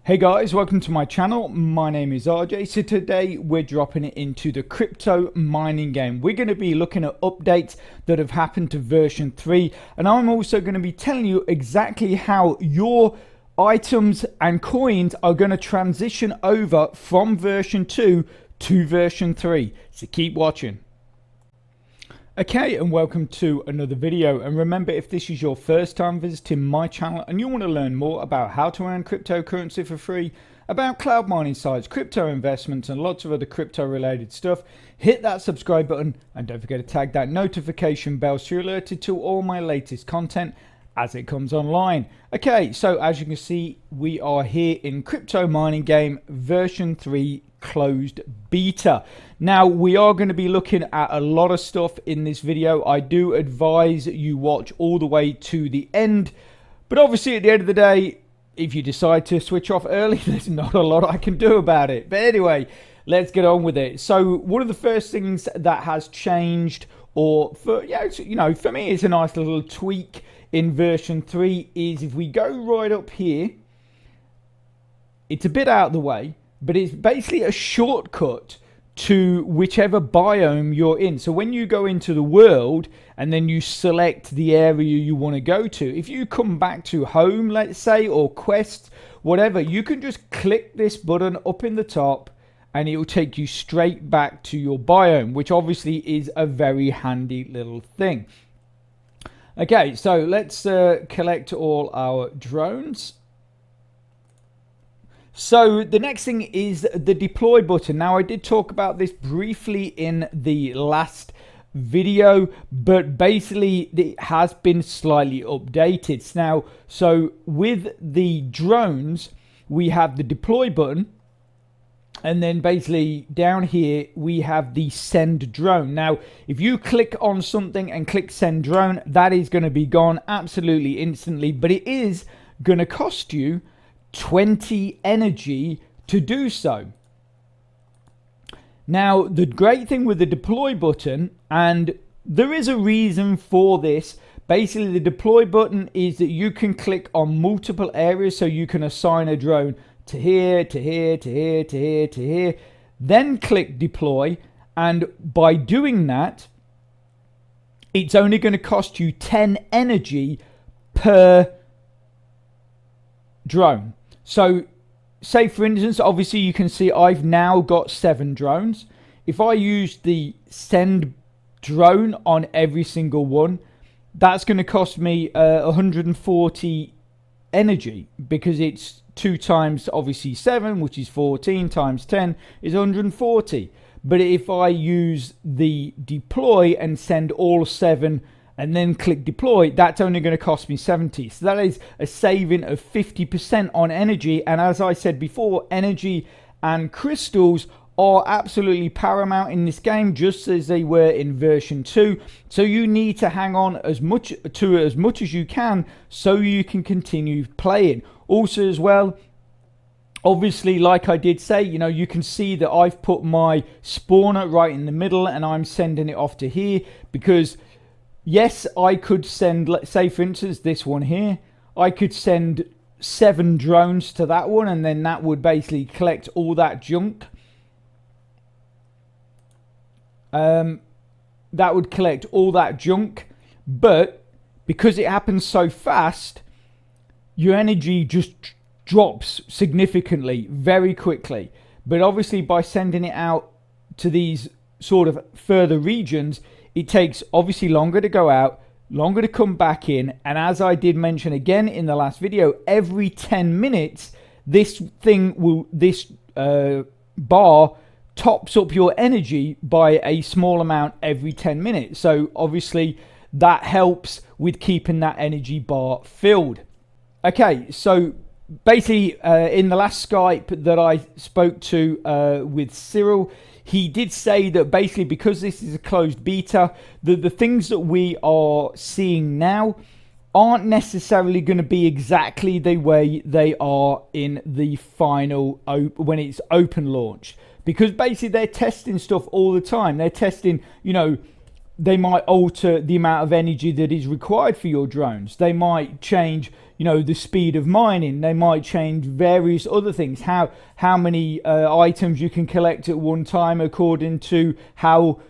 Hey guys, welcome to my channel. My name is RJ. So today we're dropping it into the crypto mining game. We're going to be looking at updates that have happened to version 3, and I'm also going to be telling you exactly how your items and coins are going to transition over from version 2 to version 3. So keep watching. Okay, and welcome to another video. And remember, if this is your first time visiting my channel and you want to learn more about how to earn cryptocurrency for free, about cloud mining sites, crypto investments, and lots of other crypto related stuff, hit that subscribe button and don't forget to tag that notification bell so you're alerted to all my latest content as it comes online. Okay, so as you can see, we are here in CryptoMiningGame version 3 closed beta. Now we are going to be looking at a lot of stuff in this video. I do advise you watch all the way to the end, but obviously at the end of the day, if you decide to switch off early, there's not a lot I can do about it. But anyway, let's get on with it. So one of the first things that has changed, or for for me it's a nice little tweak in version 3, is if we go right up here, it's a bit out of the way, but it's basically a shortcut to whichever biome you're in. So when you go into the world and then you select the area you want to go to, if you come back to home, let's say, or quest, whatever, you can just click this button up in the top and it will take you straight back to your biome, which obviously is a very handy little thing. Okay, so let's collect all our drones. So the next thing is the deploy button. Now I did talk about this briefly in the last video, but basically it has been slightly updated now. So with the drones, we have the deploy button, and then basically down here we have the send drone. Now if you click on something and click send drone, that is going to be gone absolutely instantly, but it is going to cost you 20 energy to do so. Now the great thing with the deploy button, and there is a reason for this, basically the deploy button is that you can click on multiple areas, so you can assign a drone to here, to here, to here, to here, to here, then click deploy, and by doing that it's only going to cost you 10 energy per drone. So say for instance, obviously you can see I've now got 7 drones. If I use the send drone on every single one, that's going to cost me 140 energy, because it's 2 times obviously 7, which is 14, times 10 is 140. But if I use the deploy and send all 7 and then click deploy, that's only going to cost me 70. So that is a saving of 50% on energy. And as I said before, energy and crystals are absolutely paramount in this game, just as they were in version 2. So you need to hang on as much as you can so you can continue playing. Also as well, obviously, like I did say, you can see that I've put my spawner right in the middle and I'm sending it off to here, because yes, I could send, let's say for instance this one here, I could send 7 drones to that one, and then that would basically collect all that junk. That would collect all that junk, but because it happens so fast, your energy just drops significantly very quickly. But obviously by sending it out to these sort of further regions, it takes obviously longer to go out, longer to come back in, and as I did mention again in the last video, every 10 minutes this bar tops up your energy by a small amount every 10 minutes. So obviously that helps with keeping that energy bar filled. Okay, so basically in the last Skype that I spoke to with Cyril, he did say that basically because this is a closed beta, the things that we are seeing now aren't necessarily going to be exactly the way they are in the final when it's open launch, because basically they're testing stuff all the time. They're testing, they might alter the amount of energy that is required for your drones. They might change, the speed of mining. They might change various other things. How many items you can collect at one time according to how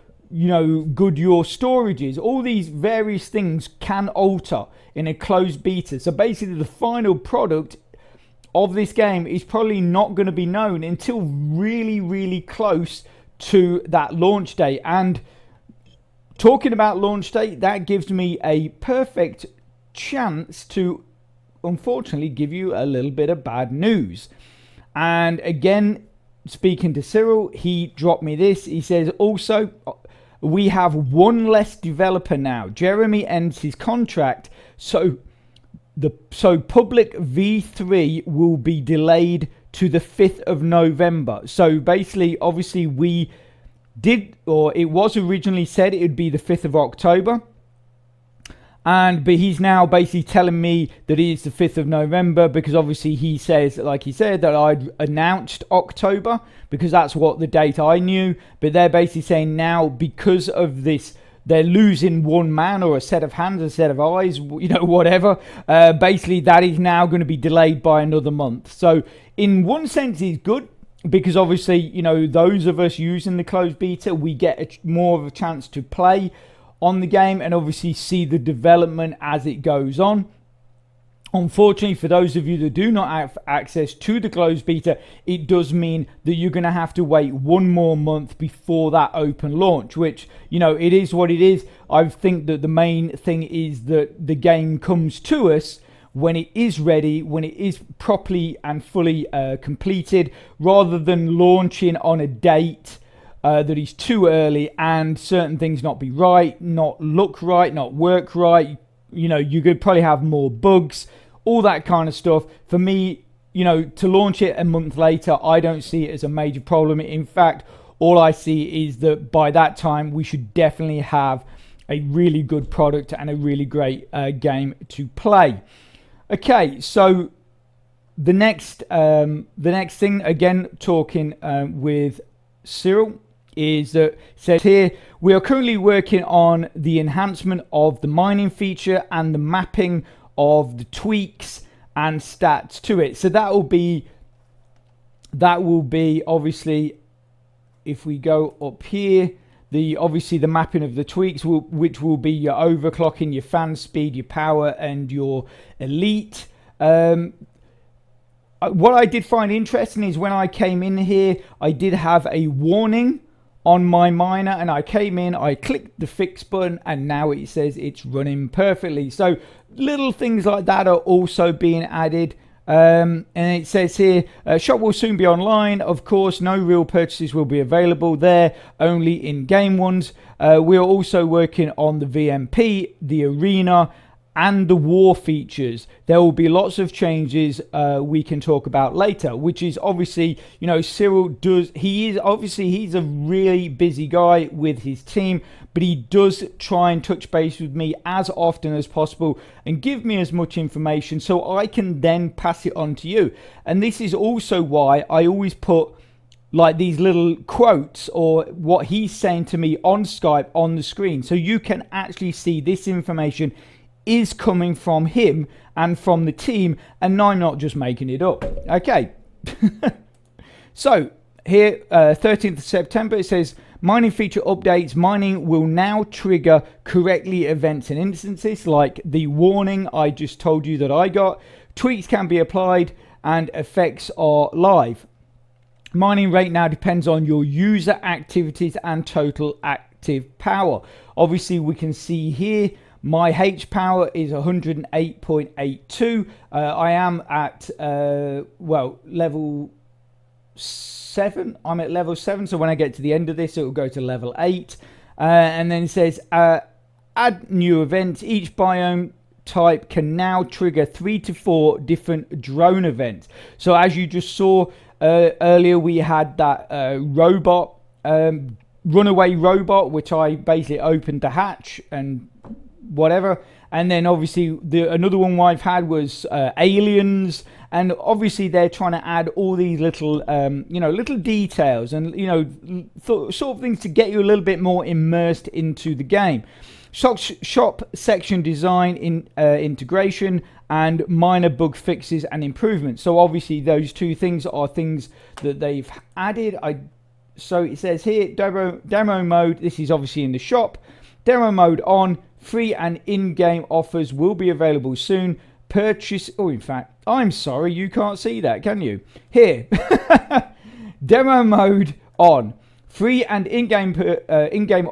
good your storage is. All these various things can alter in a closed beta. So basically the final product of this game is probably not going to be known until really, really close to that launch date. And talking about launch date, that gives me a perfect chance to unfortunately give you a little bit of bad news. And again, speaking to Cyril, he dropped me this. He says, also, we have one less developer now. Jeremy ends his contract, so public V3 will be delayed to the 5th of November. So basically, obviously, it was originally said it would be the 5th of October. But he's now basically telling me that it is the 5th of November because obviously he says, like he said, that I'd announced October because that's what the date I knew. But they're basically saying now because of this, they're losing one man or a set of hands, a set of eyes, whatever. Basically, that is now going to be delayed by another month. So in one sense, it's good because obviously, those of us using the closed beta, we get more of a chance to play on the game and obviously see the development as it goes on. Unfortunately, for those of you that do not have access to the closed beta, it does mean that you're going to have to wait one more month before that open launch, which, it is what it is. I think that the main thing is that the game comes to us when it is ready, when it is properly and fully completed, rather than launching on a date that is too early and certain things not be right, not look right, not work right. You could probably have more bugs, all that kind of stuff. For me, to launch it a month later, I don't see it as a major problem. In fact, all I see is that by that time, we should definitely have a really good product and a really great game to play. Okay, so the next thing, again, talking with Cyril, is that says here, we are currently working on the enhancement of the mining feature and the mapping of the tweaks and stats to it. So that will be obviously, if we go up here, obviously the mapping of the tweaks which will be your overclocking, your fan speed, your power, and your elite. What I did find interesting is when I came in here, I did have a warning on my miner, and I came in, I clicked the fix button, and now it says it's running perfectly. So little things like that are also being added. And it says here, shop will soon be online. Of course, no real purchases will be available there, only in-game ones. We're also working on the VMP, the arena, and the war features. There will be lots of changes we can talk about later, which is obviously, Cyril he's a really busy guy with his team, but he does try and touch base with me as often as possible and give me as much information so I can then pass it on to you. And this is also why I always put like these little quotes or what he's saying to me on Skype on the screen, so you can actually see this information is coming from him and from the team, and I'm not just making it up. Okay. So here, 13th of September, it says, mining feature updates. Mining will now trigger correctly events and instances like the warning I just told you that I got. Tweaks can be applied and effects are live. Mining rate now depends on your user activities and total active power. Obviously, we can see here my H power is 108.82. I am at, level 7. I'm at level 7. So when I get to the end of this, it will go to level 8. And then it says, add new events. Each biome type can now trigger 3 to 4 different drone events. So as you just saw earlier, we had that robot, runaway robot, which I basically opened the hatch and whatever, And then obviously another one I've had was aliens, and obviously they're trying to add all these little little details and sort of things to get you a little bit more immersed into the game. Shop section design integration and minor bug fixes and improvements. So obviously those two things are things that they've added. So it says here demo mode. This is obviously in the shop. Demo mode on. Free and in-game offers will be available soon. Purchase. Oh, in fact, I'm sorry, you can't see that, can you? Here, demo mode on. Free and in-game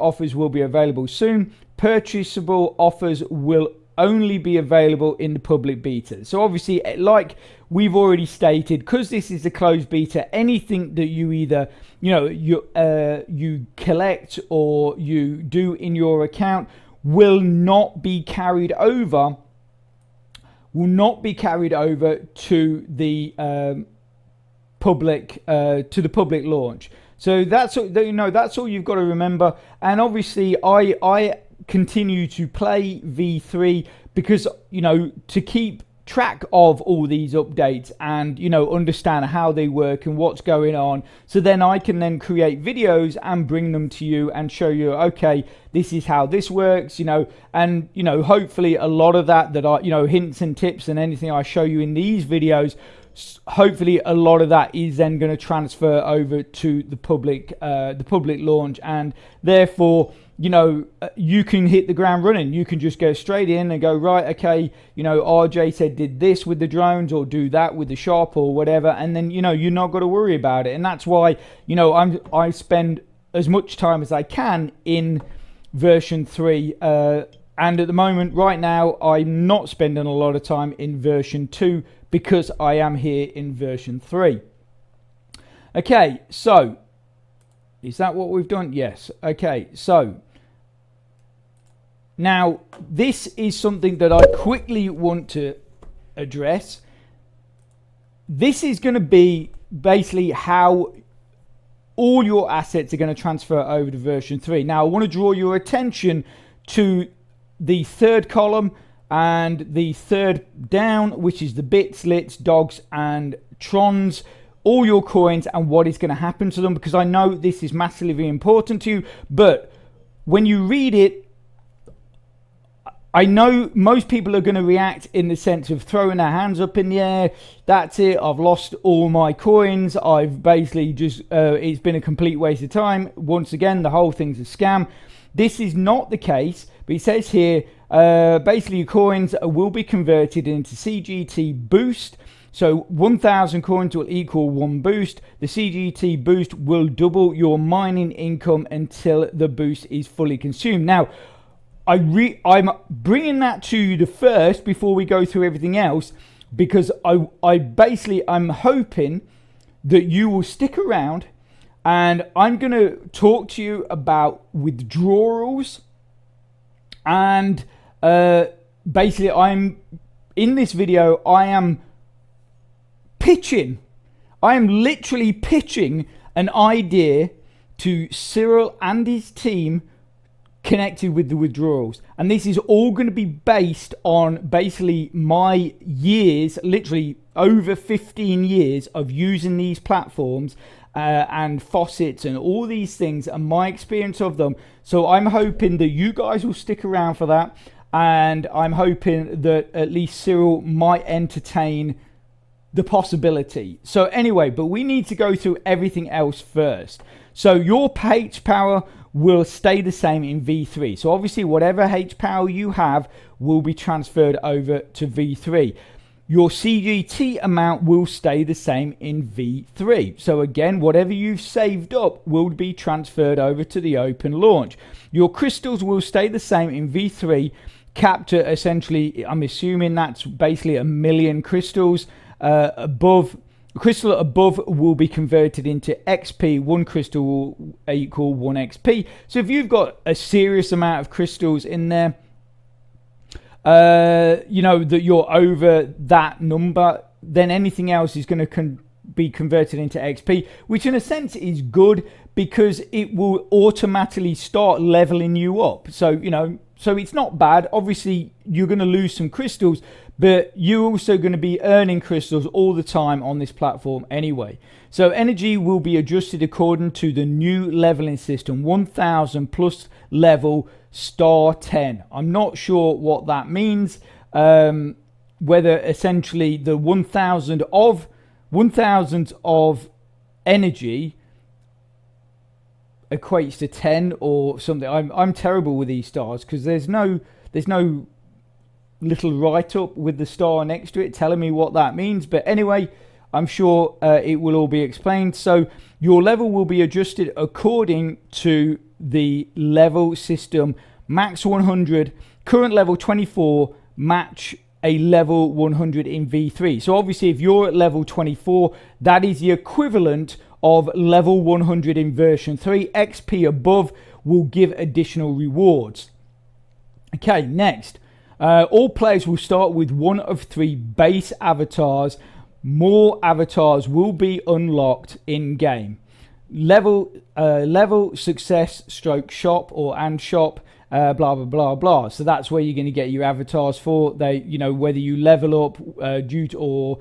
offers will be available soon. Purchasable offers will only be available in the public beta. So obviously, like we've already stated, because this is a closed beta, anything that you either you collect or you do in your account will not be carried over to the public launch. So that's all you've got to remember. And obviously I continue to play V3 because to keep track of all these updates and understand how they work and what's going on, so then I can then create videos and bring them to you and show you, okay, this is how this works, and hopefully a lot of that are hints and tips and anything I show you in these videos, hopefully a lot of that is then going to transfer over to the public launch, and therefore you can hit the ground running. You can just go straight in and go, right, okay, RJ said did this with the drones or do that with the shop or whatever, and then you're not got to worry about it. And that's why I spend as much time as I can in version 3, and at the moment right now I'm not spending a lot of time in version 2 because I am here in version 3. Okay, so is that what we've done? Yes. Okay, so now this is something that I quickly want to address. This is going to be basically how all your assets are going to transfer over to version 3. Now I want to draw your attention to the third column and the third down, which is the bits, lits, dogs and trons, all your coins and what is going to happen to them, because I know this is massively important to you. But when you read it, I know most people are going to react in the sense of throwing their hands up in the air. That's it, I've lost all my coins, I've basically just it's been a complete waste of time. Once again, the whole thing's a scam. This is not the case, but it says here basically your coins will be converted into CGT boost. So 1,000 coins will equal 1 boost. The CGT boost will double your mining income until the boost is fully consumed. Now, I'm bringing that to you first before we go through everything else, because I'm hoping that you will stick around, and I'm going to talk to you about withdrawals. And basically in this video I am literally pitching an idea to Cyril and his team connected with the withdrawals, and this is all going to be based on basically my years, literally over 15 years of using these platforms and faucets and all these things and my experience of them. So I'm hoping that you guys will stick around for that, and I'm hoping that at least Cyril might entertain the possibility. So anyway, but we need to go through everything else first. So your H power will stay the same in V3. So obviously whatever H power you have will be transferred over to V3. Your CGT amount will stay the same in V3. So again, whatever you've saved up will be transferred over to the open launch. Your crystals will stay the same in V3, capped at essentially, I'm assuming that's basically 1 million crystals. Crystal above will be converted into XP. 1 crystal will equal 1 XP. So if you've got a serious amount of crystals in there, that you're over that number, then anything else is going to be converted into XP, which in a sense is good because it will automatically start leveling you up. So, you know, so it's not bad. Obviously, you're going to lose some crystals, but you're also going to be earning crystals all the time on this platform anyway. So energy will be adjusted according to the new leveling system, 1000 plus level star 10. I'm not sure what that means. Whether essentially the 1000 of energy equates to 10 or something. I'm terrible with these stars because there's no little write-up with the star next to it telling me what that means. But anyway, I'm sure it will all be explained. So your level will be adjusted according to the level system. Max 100, current level 24, match a level 100 in V3. So obviously if you're at level 24, that is the equivalent of level 100 in version 3. XP above will give additional rewards. Okay, next. All players will start with one of 3 base avatars. More avatars will be unlocked in game. Level success stroke shop or and shop, blah blah blah blah. So that's where you're going to get your avatars for. They, you know, whether you level up due to or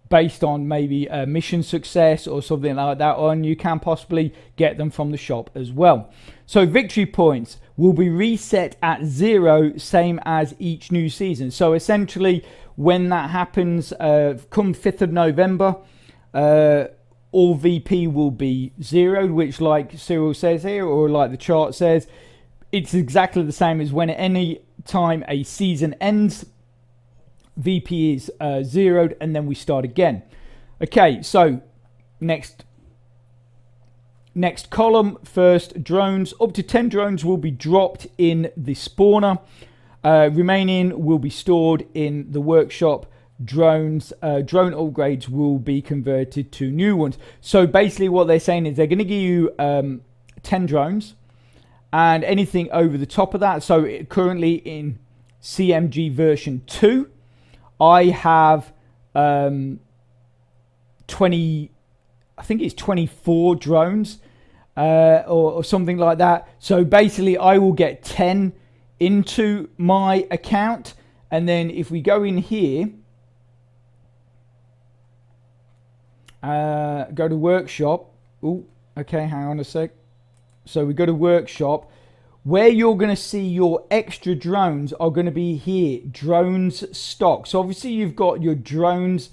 based on maybe a mission success or something like that, or you can possibly get them from the shop as well. So victory points will be reset at 0, same as each new season. So essentially when that happens, come 5th of November, all VP will be zeroed, which like Cyril says here, or like the chart says, it's exactly the same as when at any time a season ends, VP is zeroed, and then we start again. Okay, so next column, first drones. Up to 10 drones will be dropped in the spawner. Remaining will be stored in the workshop. Drone upgrades will be converted to new ones. So basically what they're saying is they're going to give you 10 drones and anything over the top of that. So currently in CMG version 2, I have 20, I think it's 24 drones or something like that. So basically I will get 10 into my account, and then if we go in here, go to workshop. Oh, okay, hang on a sec. So we go to workshop. Where you're going to see your extra drones are going to be here, drones stock. So obviously you've got your drones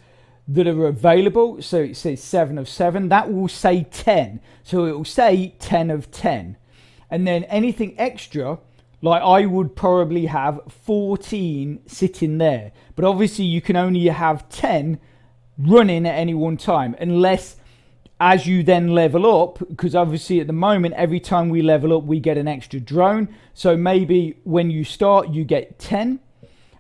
that are available. So it says 7 of 7. That will say 10. So it will say 10 of 10. And then anything extra, like I would probably have 14 sitting there. But obviously you can only have 10 running at any one time, unless as you then level up, because obviously at the moment every time we level up we get an extra drone. So maybe when you start you get 10,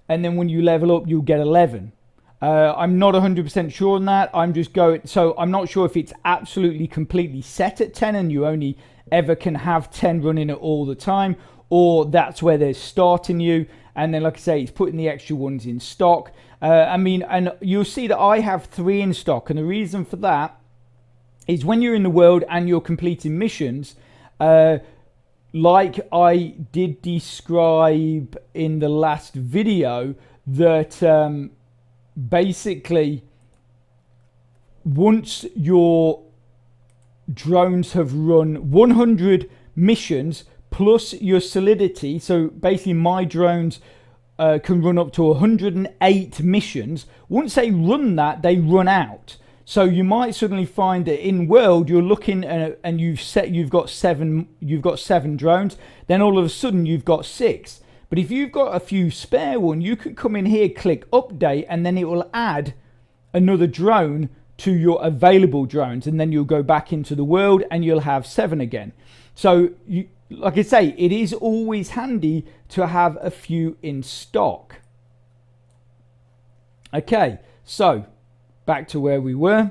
and then when you level up you'll get 11. I'm not 100% sure on that. I'm just going, so I'm not sure if it's absolutely completely set at 10 and you only ever can have 10 running at all the time, or that's where they're starting you, and then like I say, it's putting the extra ones in stock. I mean, and you'll see that I have 3 in stock, and the reason for that is when you're in the world and you're completing missions, like I did describe in the last video, that basically once your drones have run 100 missions plus your solidity, so basically my drones can run up to 108 missions. Once they run that, they run out. So you might suddenly find that in world you're looking and you've got seven drones, then all of a sudden you've got 6. But if you've got a few spare one, you can come in here, click update, and then it will add another drone to your available drones, and then you'll go back into the world and you'll have 7 again. So you, like I say, it is always handy to have a few in stock. Okay, so back to where we were.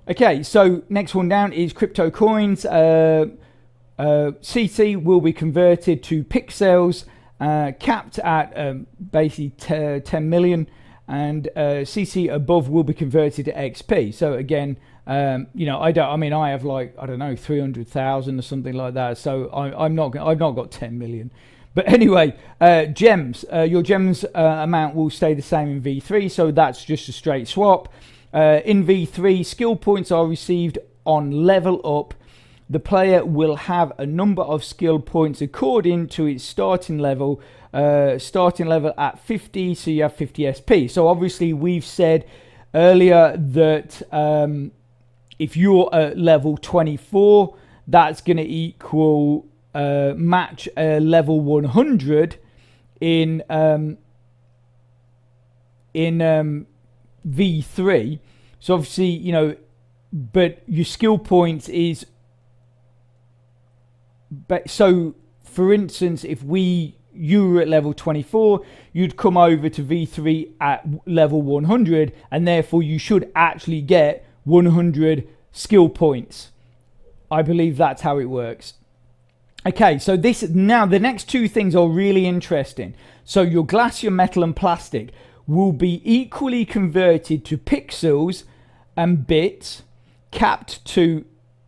Okay, so next one down is crypto coins. CC will be converted to pixels, capped at basically 10 million. and CC above will be converted to XP. So again, you know, I have like, I don't know, 300,000 or something like that. So I've not got 10 million. But anyway, gems, your gems amount will stay the same in V3. So that's just a straight swap. In V3, skill points are received on level up. The player will have a number of skill points according to its starting level at 50, so you have 50 SP. So obviously we've said earlier that if you're at level 24, that's going to equal match level 100 in V3. So obviously, you know, but your skill points is, but so for instance, if you were at level 24, you'd come over to V3 at level 100, and therefore you should actually get 100 skill points. I believe that's how it works. Okay, so now the next two things are really interesting. So your glass, your metal, and plastic will be equally converted to pixels and bits, capped to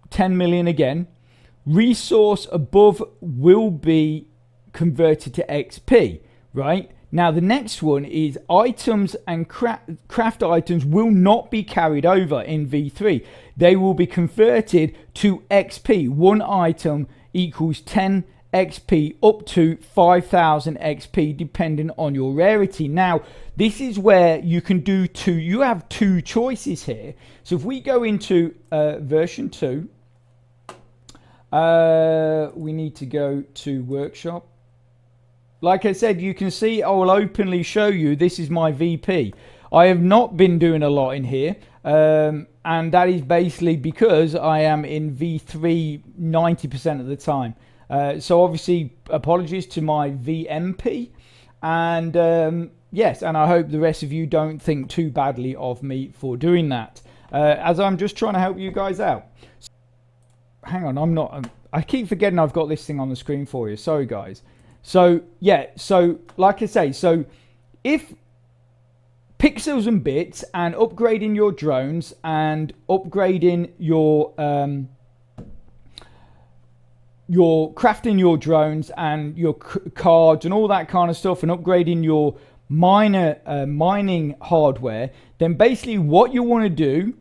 10 million again. Resource above will be converted to XP, right? Now the next one is items and craft items will not be carried over in V3. They will be converted to XP. One item equals 10 XP up to 5,000 XP depending on your rarity. Now this is where you can do you have two choices here. So if we go into version 2, we need to go to workshop. Like I said, you can see I will openly show you this is my VP. I have not been doing a lot in here, and that is basically because I am in V3 90% of the time. So obviously apologies to my VMP, and yes, and I hope the rest of you don't think too badly of me for doing that, as I'm just trying to help you guys out. Hang on, I keep forgetting I've got this thing on the screen for you. Sorry guys. So yeah, so like I say, so if pixels and bits and upgrading your drones and upgrading your crafting your drones and your cards and all that kind of stuff, and upgrading your mining hardware, then basically what you want to do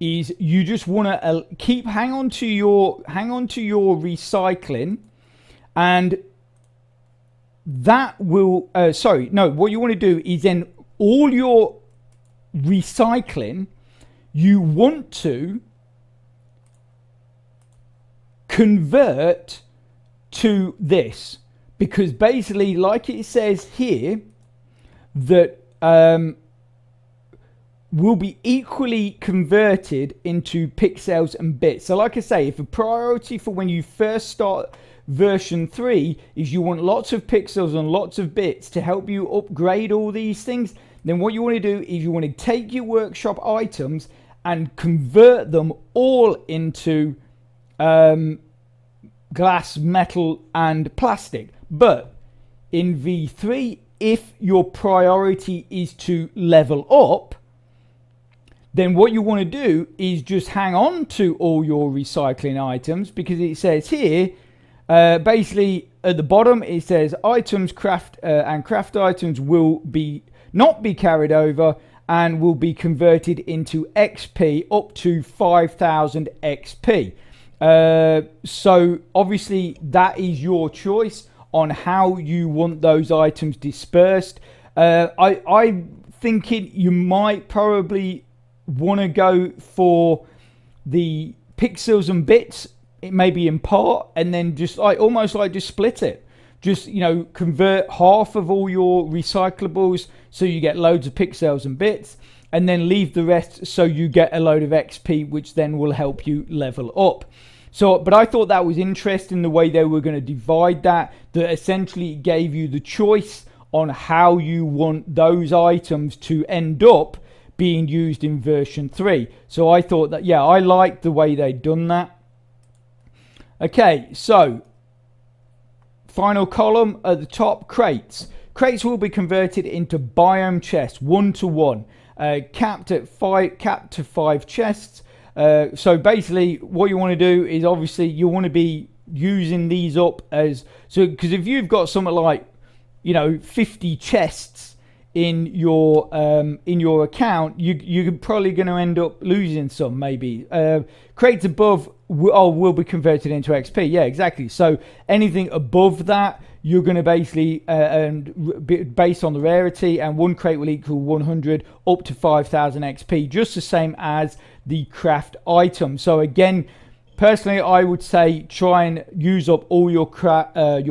is you just want to hang on to your recycling, and that will what you want to do is then all your recycling you want to convert to this, because basically like it says here that will be equally converted into pixels and bits. So like I say, if a priority for when you first start version 3 is you want lots of pixels and lots of bits to help you upgrade all these things, then what you want to do is you want to take your workshop items and convert them all into glass, metal and plastic. But in V3, if your priority is to level up, then what you want to do is just hang on to all your recycling items, because it says here, basically at the bottom it says items craft items will not be carried over and will be converted into XP up to 5,000 XP. So obviously that is your choice on how you want those items dispersed. I'm thinking you might probably want to go for the pixels and bits, it may be in part, and then just almost just split it. Just, you know, convert half of all your recyclables so you get loads of pixels and bits, and then leave the rest so you get a load of XP, which then will help you level up. So, but I thought that was interesting the way they were going to divide that essentially gave you the choice on how you want those items to end up being used in version 3. So I thought that, yeah, I liked the way they'd done that. Okay, so final column at the top, crates. crates will be converted into biome chests 1-to-1, capped to 5 chests. So basically what you want to do is, obviously you want to be using these up as, so because if you've got something like, you know, 50 chests in your account, you're probably going to end up losing some, maybe. Crates above will be converted into XP. Yeah, exactly. So anything above that, you're going to basically, based on the rarity, and one crate will equal 100 up to 5,000 XP, just the same as the craft item. So again, personally, I would say try and use up all your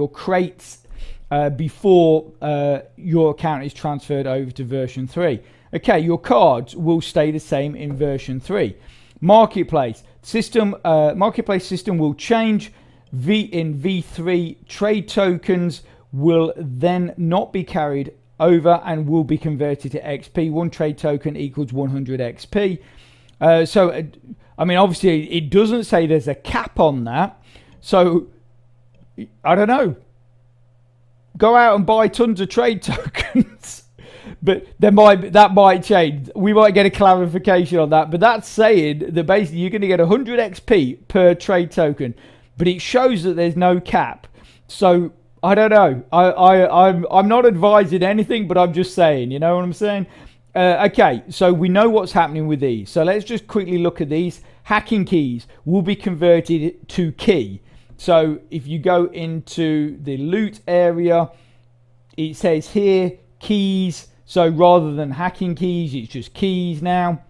crates before your account is transferred over to version 3. Okay, your cards will stay the same in version 3. Marketplace system will change. In V3, trade tokens will then not be carried over and will be converted to XP. One trade token equals 100 XP. So, I mean, obviously, it doesn't say there's a cap on that. So, I don't know. Go out and buy tons of trade tokens. But that might change. We might get a clarification on that. But that's saying that basically you're going to get 100 XP per trade token. But it shows that there's no cap. So I don't know. I'm not advising anything, but I'm just saying. You know what I'm saying? Okay, so we know what's happening with these. So let's just quickly look at these. Hacking keys will be converted to key. So if you go into the loot area, it says here keys. So rather than hacking keys, it's just keys now.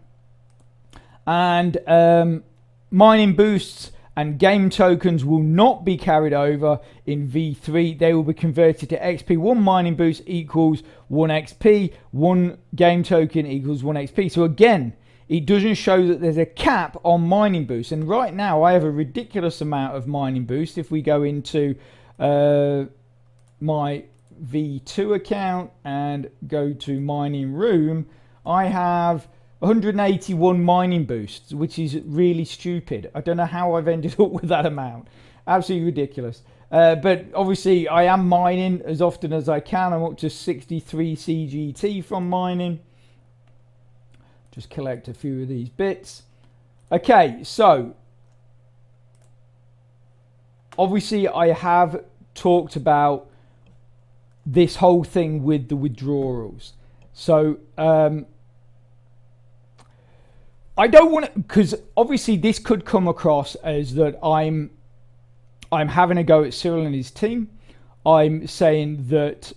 And mining boosts and game tokens will not be carried over in V3. They will be converted to XP. One mining boost equals 1 XP. One game token equals 1 XP. So again, it doesn't show that there's a cap on mining boosts. And right now, I have a ridiculous amount of mining boost. If we go into my V2 account and go to mining room, I have 181 mining boosts, which is really stupid. I don't know how I've ended up with that amount. Absolutely ridiculous. But obviously I am mining as often as I can. I'm up to 63 CGT from mining. Just collect a few of these bits. Okay, so obviously I have talked about this whole thing with the withdrawals. So I don't want to, because obviously this could come across as that I'm having a go at Cyril and his team. I'm saying that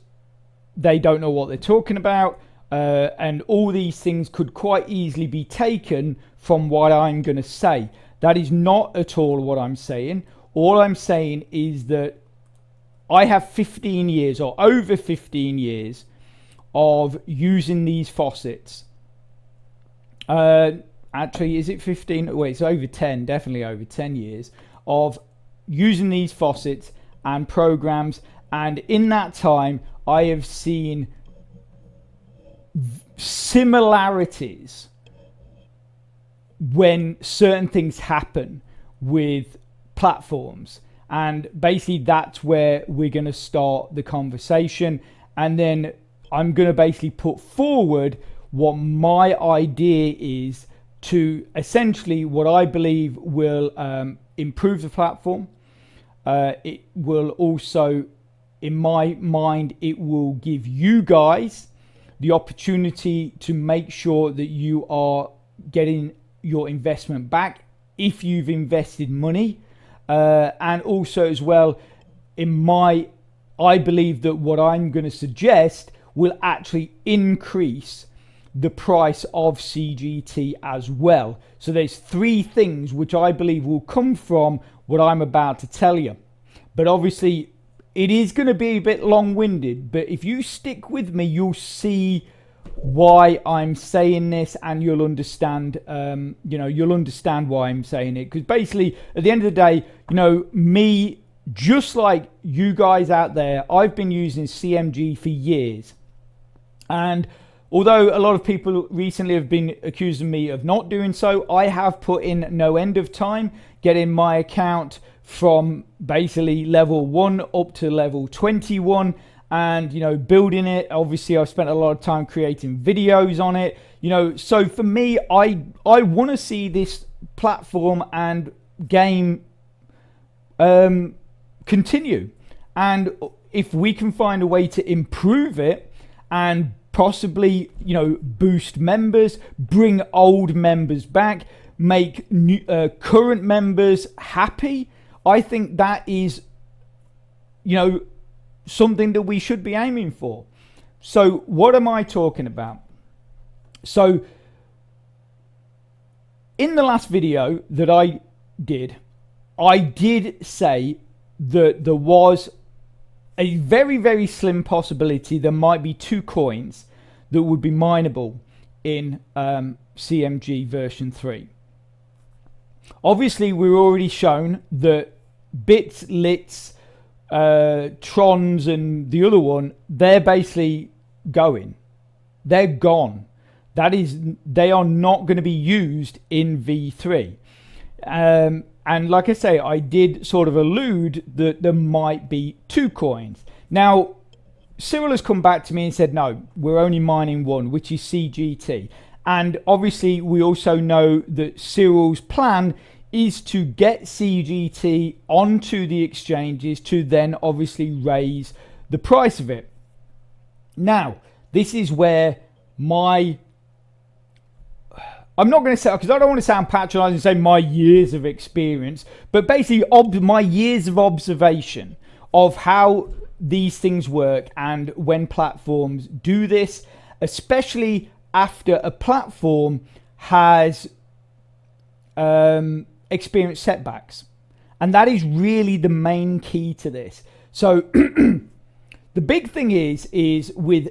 they don't know what they're talking about, and all these things could quite easily be taken from what I'm going to say. That is not at all what I'm saying. All I'm saying is that I have 15 years or over 15 years of using these faucets. Actually, is it 15? Wait, it's over 10, definitely over 10 years of using these faucets and programs. And in that time, I have seen similarities when certain things happen with platforms. And basically that's where we're going to start the conversation. And then I'm going to basically put forward what my idea is to essentially what I believe will improve the platform. It will also, in my mind, it will give you guys the opportunity to make sure that you are getting your investment back if you've invested money. And also as well, I believe that what I'm going to suggest will actually increase the price of CGT as well. So there's 3 things which I believe will come from what I'm about to tell you. But obviously it is going to be a bit long-winded, but if you stick with me, you'll see why I'm saying this, and you'll understand, you'll understand why I'm saying it. Because basically, at the end of the day, me, just like you guys out there, I've been using CMG for years. And although a lot of people recently have been accusing me of not doing so, I have put in no end of time getting my account from basically level 1 up to level 21. and, you know, building it. Obviously, I've spent a lot of time creating videos on it, you know. So for me, I want to see this platform and game continue. And if we can find a way to improve it and possibly, you know, boost members, bring old members back, make new, current members happy, I think that is, you know, something that we should be aiming for. So what am I talking about? So in the last video that I did say that there was a very, very slim possibility there might be 2 coins that would be mineable in CMG version 3. Obviously, we've already shown that bits, lits, trons, and the other one, they're basically going. They're gone. That is, they are not going to be used in V3. And like I say, I did sort of allude that there might be 2 coins. Now, Cyril has come back to me and said, no, we're only mining one, which is CGT. And obviously, we also know that Cyril's plan is to get CGT onto the exchanges to then obviously raise the price of it. Now, this is where I'm not going to say, because I don't want to sound patronizing and say my years of experience, but basically my years of observation of how these things work and when platforms do this, especially after a platform has experienced setbacks. And that is really the main key to this. So the big thing is with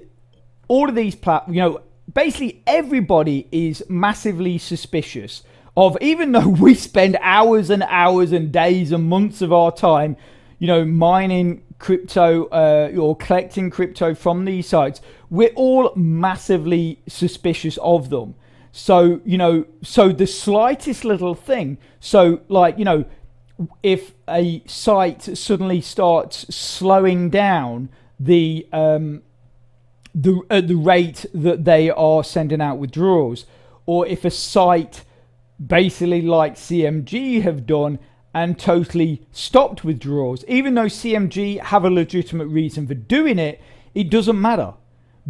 all of these platforms, you know, basically everybody is massively suspicious of, even though we spend hours and hours and days and months of our time, you know, mining crypto or collecting crypto from these sites, we're all massively suspicious of them. So, you know, so the slightest little thing, so like, you know, if a site suddenly starts slowing down the rate that they are sending out withdrawals, or if a site basically like CMG have done and totally stopped withdrawals, even though CMG have a legitimate reason for doing it, it doesn't matter,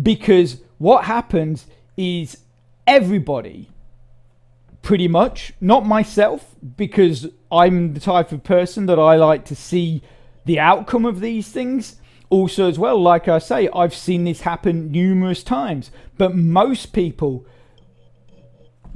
because what happens is everybody, pretty much, not myself, because I'm the type of person that I like to see the outcome of these things. Also as well, like I say, I've seen this happen numerous times, but most people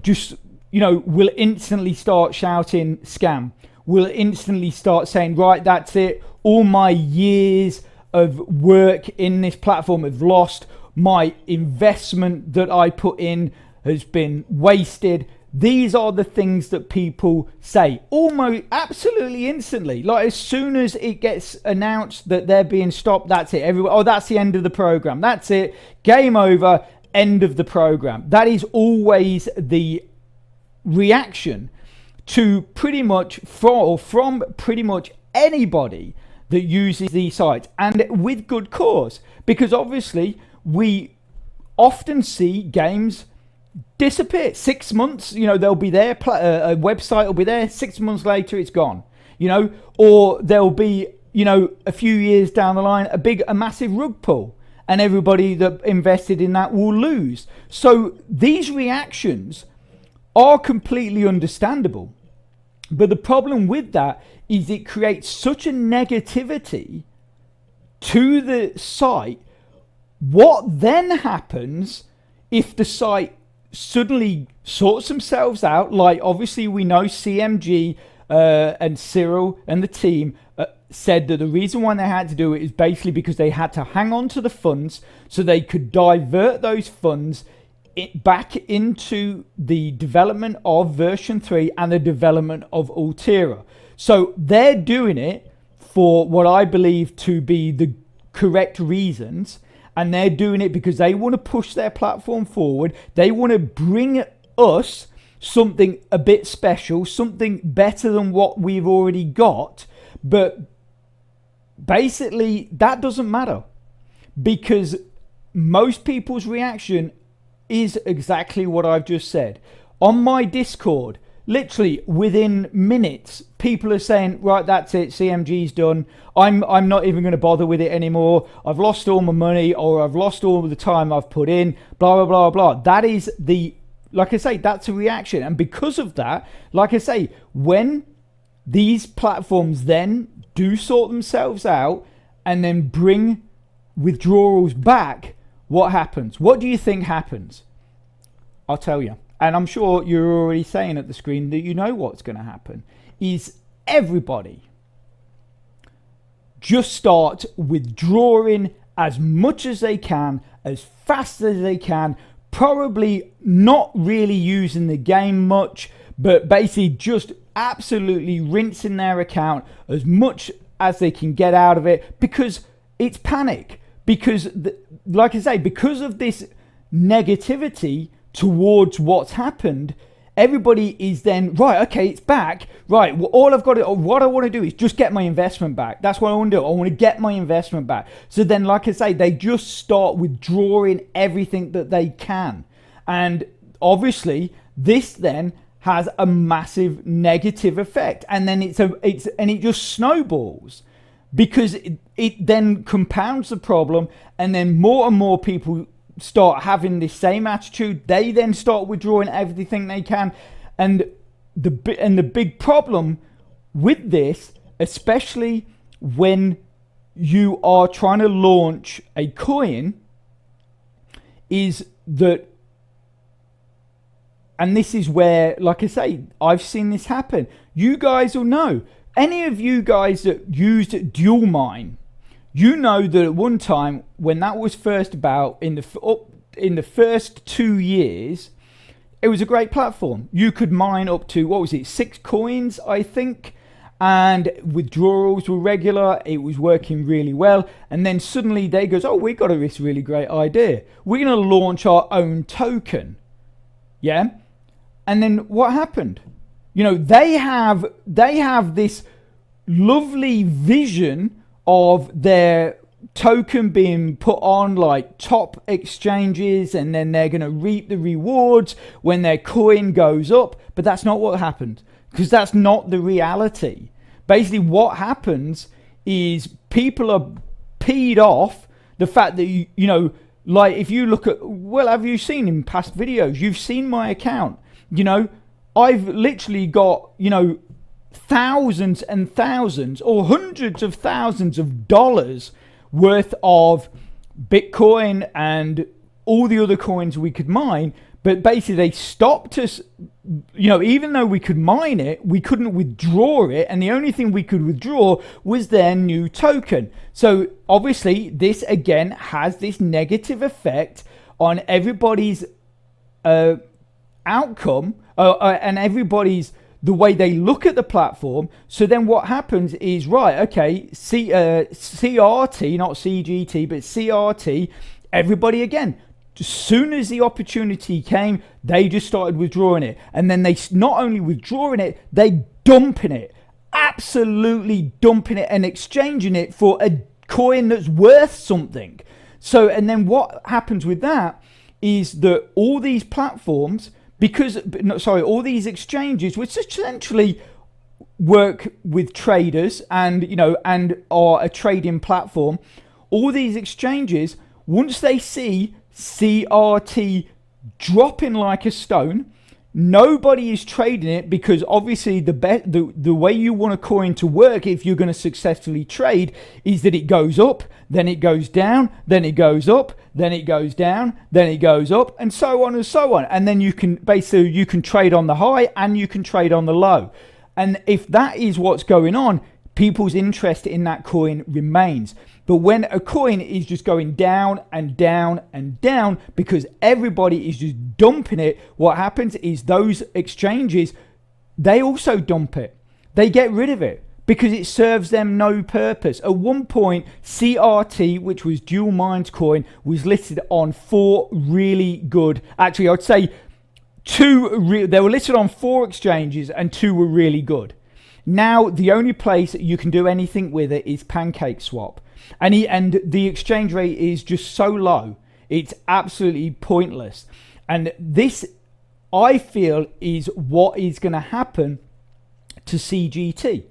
just, you know, will instantly start shouting scam, will instantly start saying, right, that's it, all my years of work in this platform have lost, my investment that I put in has been wasted. These are the things that people say almost absolutely instantly. Like as soon as it gets announced that they're being stopped, that's it. Oh, that's the end of the program. That's it. Game over. End of the program. That is always the reaction to pretty much from pretty much anybody that uses these sites, and with good cause, because obviously we often see games disappear. 6 months, you know, they'll be there, a website will be there, 6 months later it's gone, you know, or there'll be, you know, a few years down the line a massive rug pull, and everybody that invested in that will lose. So these reactions are completely understandable, but the problem with that is it creates such a negativity to the site. What then happens if the site suddenly sorts themselves out? Like obviously we know CMG and Cyril and the team said that the reason why they had to do it is basically because they had to hang on to the funds so they could divert those funds back into the development of version 3 and the development of Altera. So they're doing it for what I believe to be the correct reasons, and they're doing it because they want to push their platform forward. They want to bring us something a bit special, something better than what we've already got. But basically that doesn't matter, because most people's reaction is exactly what I've just said. On my Discord, literally within minutes, people are saying, right, that's it, CMG's done. I'm not even going to bother with it anymore. I've lost all my money, or I've lost all the time I've put in, blah, blah, blah, blah. That is like I say, that's a reaction. And because of that, like I say, when these platforms then do sort themselves out and then bring withdrawals back, what happens? What do you think happens? I'll tell you. And I'm sure you're already saying at the screen that you know what's going to happen. Is everybody just start withdrawing as much as they can, as fast as they can, probably not really using the game much, but basically just absolutely rinsing their account as much as they can get out of it, because it's panic. Because, like I say, because of this negativity towards what's happened, everybody is then, right, okay, it's back. Right, well, what I want to do is just get my investment back. That's what I want to do. I want to get my investment back. So then, like I say, they just start withdrawing everything that they can. And obviously, this then has a massive negative effect. And then it just snowballs. Because it then compounds the problem, and then more and more people start having this same attitude. They then start withdrawing everything they can, and the big problem with this, especially when you are trying to launch a coin, is that, and this is where, like I say, I've seen this happen. You guys will know. Any of you guys that used dual mine, you know that at one time when that was first about in the first 2 years, it was a great platform. You could mine up to, what was it, 6 coins, I think, and withdrawals were regular. It was working really well. And then suddenly they goes, oh, we got this really great idea. We're going to launch our own token. Yeah. And then what happened? You know, they have this lovely vision of their token being put on like top exchanges, and then they're going to reap the rewards when their coin goes up. But that's not what happened, because that's not the reality. Basically, what happens is people are peed off the fact that, you know, like if you look at, well, have you seen in past videos? You've seen my account. You know, I've literally got, you know, thousands and thousands or hundreds of thousands of dollars worth of Bitcoin and all the other coins we could mine. But basically they stopped us, you know, even though we could mine it, we couldn't withdraw it. And the only thing we could withdraw was their new token. So obviously this again has this negative effect on everybody's outcome and everybody's, the way they look at the platform. So then what happens is, right, okay, CRT, not CGT, but CRT, everybody again, as soon as the opportunity came, they just started withdrawing it. And then they not only withdrawing it, they dumping it, absolutely dumping it and exchanging it for a coin that's worth something. So, and then what happens with that is that all these platforms, all these exchanges, which essentially work with traders and, you know, and are a trading platform, all these exchanges, once they see CRT dropping like a stone, nobody is trading it, because obviously the way you want a coin to work if you're going to successfully trade is that it goes up, then it goes down, then it goes up, then it goes down, then it goes up, and so on and so on. And then you can trade on the high and you can trade on the low. And if that is what's going on, people's interest in that coin remains. But when a coin is just going down and down and down because everybody is just dumping it, what happens is those exchanges, they also dump it. They get rid of it because it serves them no purpose. At one point, CRT, which was Dual Minds coin, was listed on 4 really good, actually I'd say they were listed on 4 exchanges and 2 were really good. Now, the only place you can do anything with it is PancakeSwap. and the exchange rate is just so low, it's absolutely pointless. And this, I feel, is what is going to happen to CGT,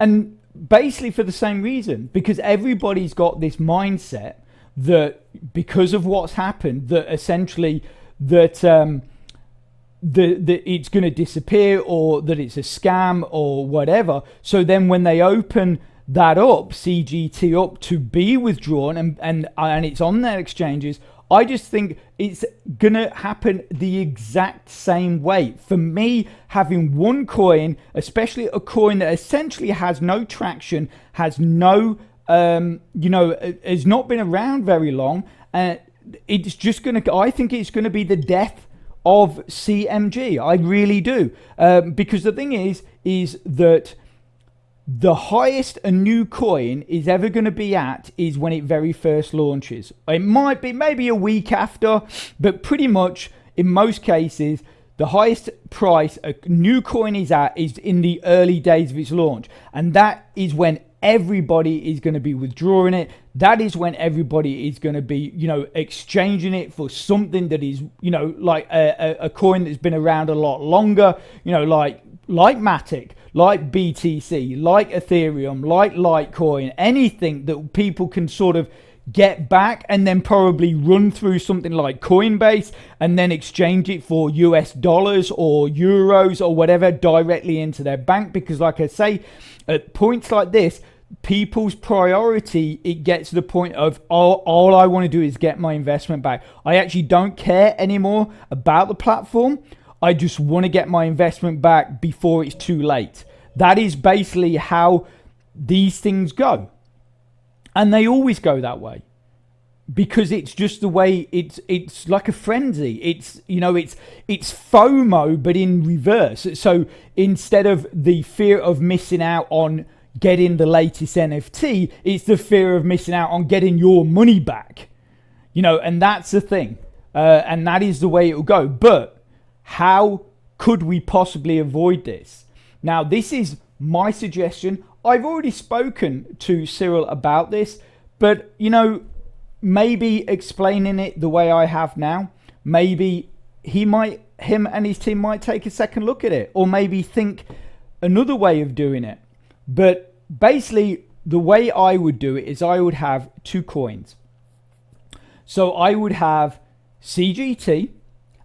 and basically for the same reason, because everybody's got this mindset that because of what's happened, that essentially that it's going to disappear, or that it's a scam or whatever. So then when they open that up, CGT up, to be withdrawn, and it's on their exchanges, I just think it's going to happen the exact same way. For me, having one coin, especially a coin that essentially has no traction, has no, has not been around very long, it's just going to, I think it's going to be the death of CMG. I really do. Because the thing is that the highest a new coin is ever going to be at is when it very first launches. It might be maybe a week after, but pretty much in most cases, the highest price a new coin is at is in the early days of its launch. And that is when everybody is going to be withdrawing it. That is when everybody is going to be, exchanging it for something that is, like a coin that's been around a lot longer, like Matic, like BTC, like Ethereum, like Litecoin, anything that people can sort of get back and then probably run through something like Coinbase and then exchange it for US dollars or euros or whatever directly into their bank. Because like I say, at points like this, people's priority, it gets to the point of, all I want to do is get my investment back. I actually don't care anymore about the platform. I just want to get my investment back before it's too late. That is basically how these things go. And they always go that way, because it's just the way it's like a frenzy. It's FOMO, but in reverse. So instead of the fear of missing out on getting the latest NFT, it's the fear of missing out on getting your money back, and that's the thing. And that is the way it will go. But how could we possibly avoid this? Now, this is my suggestion. I've already spoken to Cyril about this, but maybe explaining it the way I have now, maybe him and his team might take a second look at it, or maybe think another way of doing it. But basically, the way I would do it is I would have two coins. So I would have CGT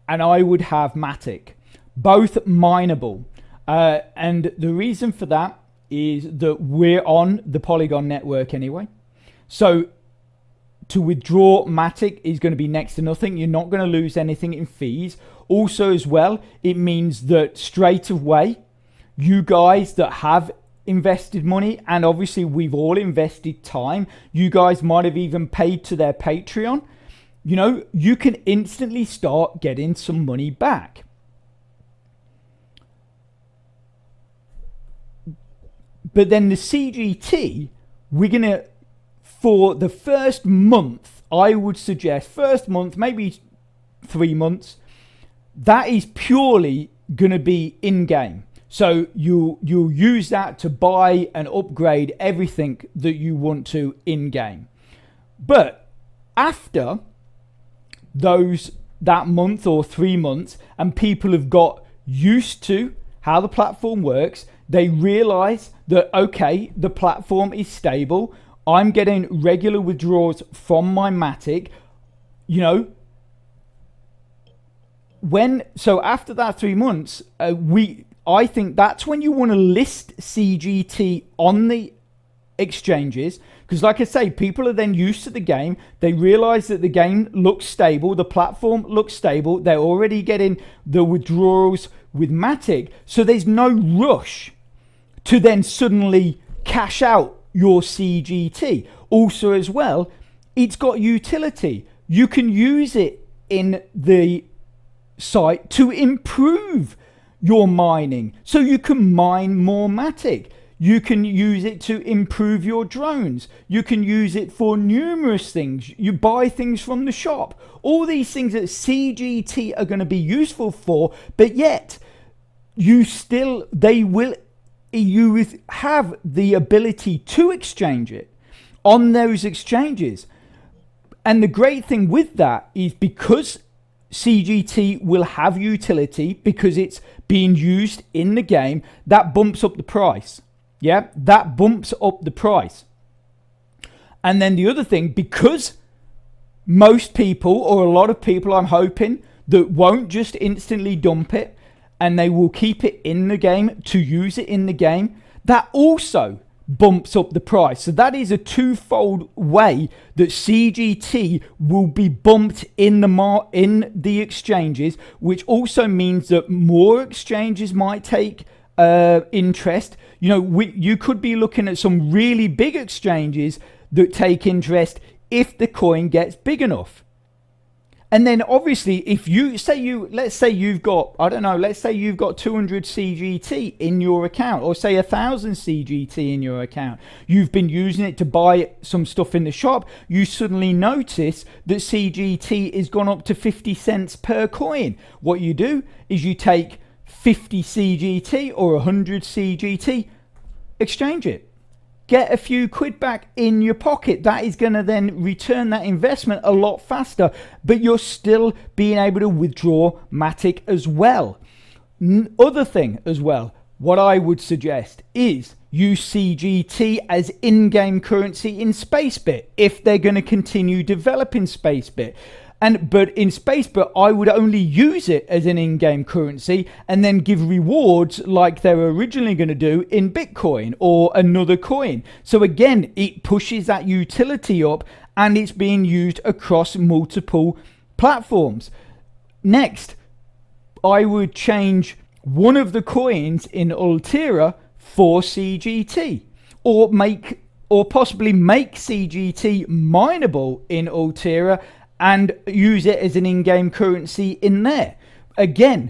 and I would have Matic, both mineable. And the reason for that is that we're on the Polygon network anyway. So to withdraw Matic is going to be next to nothing. You're not going to lose anything in fees. Also as well, it means that straight away, you guys that have invested money, and obviously we've all invested time, you guys might have even paid to their Patreon, you can instantly start getting some money back. But then the CGT, we're going to, for the first month, I would suggest, first month, maybe 3 months, that is purely going to be in-game. So you'll use that to buy and upgrade everything that you want to in-game. But after that month or 3 months, and people have got used to how the platform works, they realize that, okay, the platform is stable. I'm getting regular withdrawals from my Matic, so after that 3 months, I think that's when you want to list CGT on the exchanges, because like I say, people are then used to the game. They realize that the game looks stable, the platform looks stable, they're already getting the withdrawals with Matic, so there's no rush to then suddenly cash out your CGT. Also as well, it's got utility. You can use it in the site to improve your mining, so you can mine more Matic. You can use it to improve your drones. You can use it for numerous things. You buy things from the shop. All these things that CGT are going to be useful for, but yet you have the ability to exchange it. on those exchanges. And the great thing with that is because CGT will have utility, because it's being used in the game, that bumps up the price. Yeah, that bumps up the price. And then the other thing, because most people, or a lot of people, I'm hoping, that won't just instantly dump it, and they will keep it in the game to use it in the game, that also bumps up the price. So that is a twofold way that CGT will be bumped in the exchanges, which also means that more exchanges might take interest. You know, you could be looking at some really big exchanges that take interest if the coin gets big enough. And then obviously, if let's say you've got, I don't know, let's say you've got 200 CGT in your account, or say 1,000 CGT in your account. You've been using it to buy some stuff in the shop. You suddenly notice that CGT has gone up to 50 cents per coin. What you do is you take 50 CGT or 100 CGT, exchange it. Get a few quid back in your pocket. That is going to then return that investment a lot faster, but you're still being able to withdraw Matic as well. Other thing as well, what I would suggest is use CGT as in-game currency in Spacebit if they're going to continue developing Spacebit. But in Spacebit, I would only use it as an in-game currency and then give rewards like they were originally going to do in Bitcoin or another coin. So again, it pushes that utility up, and it's being used across multiple platforms. Next, I would change one of the coins in Altera for CGT, or possibly make CGT mineable in Altera and use it as an in-game currency in there. Again,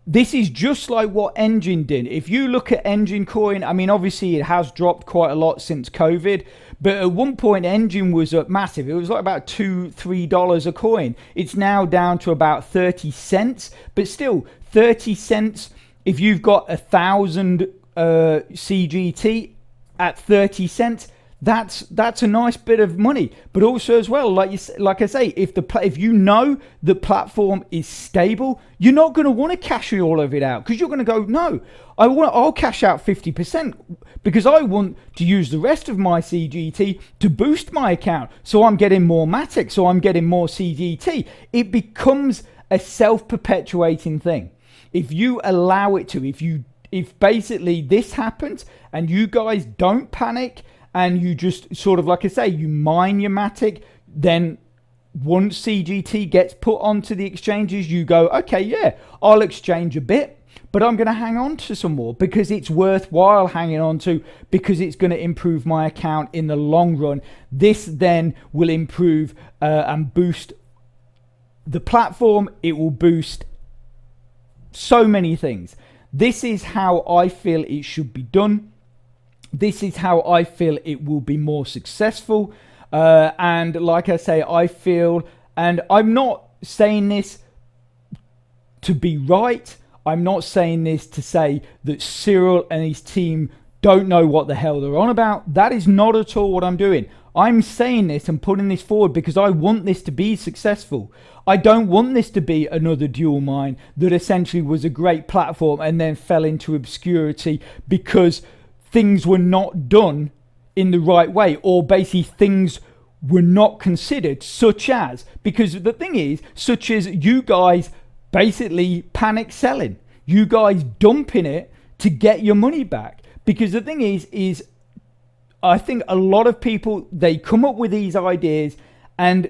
this is just like what Engine did. If you look at Engine coin, I mean, obviously it has dropped quite a lot since COVID, but at one point Engine was massive. It was like about $2-3 a coin. It's now down to about 30 cents, but still 30 cents. If you've got 1,000 CGT at 30 cents, that's a nice bit of money. But also as well, like I say, if you know the platform is stable, you're not going to want to cash all of it out, because you're going to go, no, I'll cash out 50% because I want to use the rest of my CGT to boost my account, so I'm getting more Matic, so I'm getting more CGT. It becomes a self-perpetuating thing if you allow it to. If basically this happens and you guys don't panic, and you just sort of, like I say, you mine your Matic, then once CGT gets put onto the exchanges, you go, okay, yeah, I'll exchange a bit, but I'm going to hang on to some more because it's worthwhile hanging on to, because it's going to improve my account in the long run. This then will improve and boost the platform. It will boost so many things. This is how I feel it should be done. This is how I feel it will be more successful. And like I say, I feel, and I'm not saying this to be right. I'm not saying this to say that Cyril and his team don't know what the hell they're on about. That is not at all what I'm doing. I'm saying this and putting this forward because I want this to be successful. I don't want this to be another dual mine that essentially was a great platform and then fell into obscurity because things were not done in the right way, or basically things were not considered, such as you guys basically panic selling, you guys dumping it to get your money back. Because the thing is I think a lot of people, they come up with these ideas and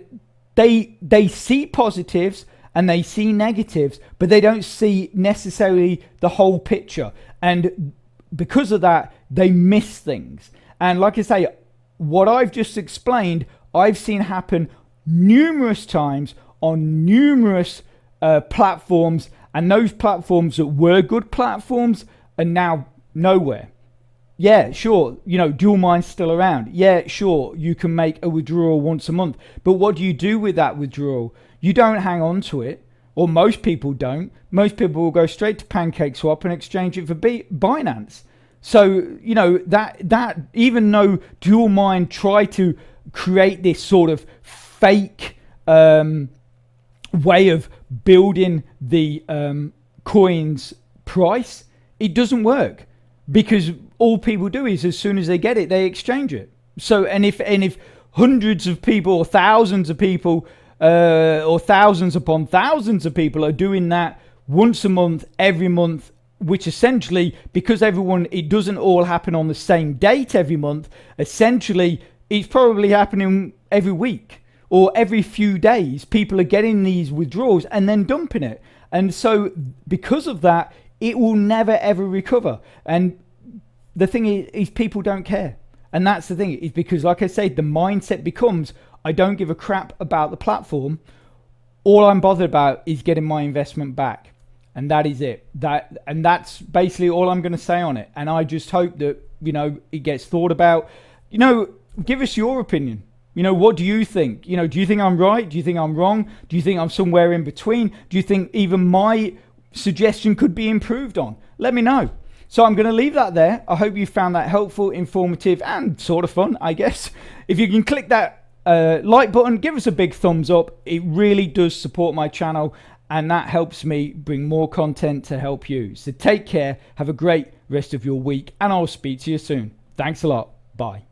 they see positives and they see negatives, but they don't see necessarily the whole picture. And because of that, they miss things. And like I say, what I've just explained, I've seen happen numerous times on numerous platforms, and those platforms that were good platforms are now nowhere. Yeah, sure, dual mine's still around. Yeah, sure, you can make a withdrawal once a month, but what do you do with that withdrawal? You don't hang on to it, or most people don't. Most people will go straight to PancakeSwap and exchange it for Binance. So, you know, that even though DualMine try to create this sort of fake way of building the coin's price, it doesn't work, because all people do is, as soon as they get it, they exchange it. So, and if hundreds of people or thousands of people or thousands upon thousands of people are doing that once a month, every month, which essentially, because it doesn't all happen on the same date every month, essentially it's probably happening every week or every few days. People are getting these withdrawals and then dumping it. And so because of that, it will never ever recover. And the thing is people don't care. And that's the thing, is because, like I say, the mindset becomes, I don't give a crap about the platform. All I'm bothered about is getting my investment back. And that is it. That's basically all I'm going to say on it. And I just hope that, you know, it gets thought about. You know, give us your opinion. You know, what do you think? You know, do you think I'm right? Do you think I'm wrong? Do you think I'm somewhere in between? Do you think even my suggestion could be improved on? Let me know. So I'm going to leave that there. I hope you found that helpful, informative, and sort of fun, I guess. If you can click that like button, give us a big thumbs up. It really does support my channel, and that helps me bring more content to help you. So take care. Have a great rest of your week, and I'll speak to you soon. Thanks a lot. Bye.